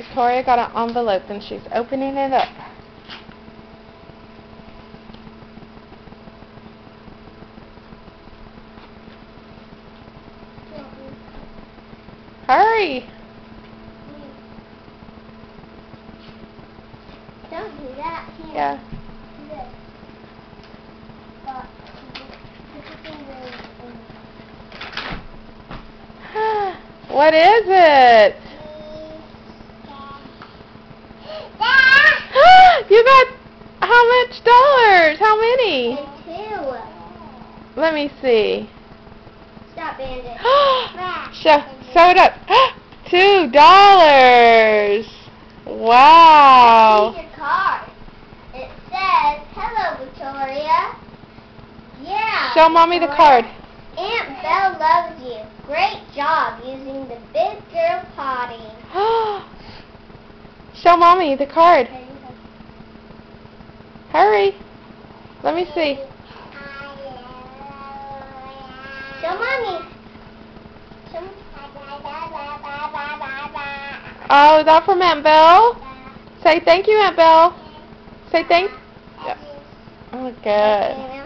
Victoria got an envelope and she's opening it up. Hurry! Don't do that. Here. Yeah. What is it? You got how much dollars? How many? Two. Let me see. Stop, Bandit. Show it up. $2. Wow. Here's your card. It says, "Hello, Victoria." Yeah. Show Mommy the card. Aunt Belle loves you. Great job using the big girl potty. Show Mommy the card. Hurry. Let me see. Show Mommy. Oh, is that from Aunt Belle? Say thank you, Aunt Belle. Say thank. Oh, good.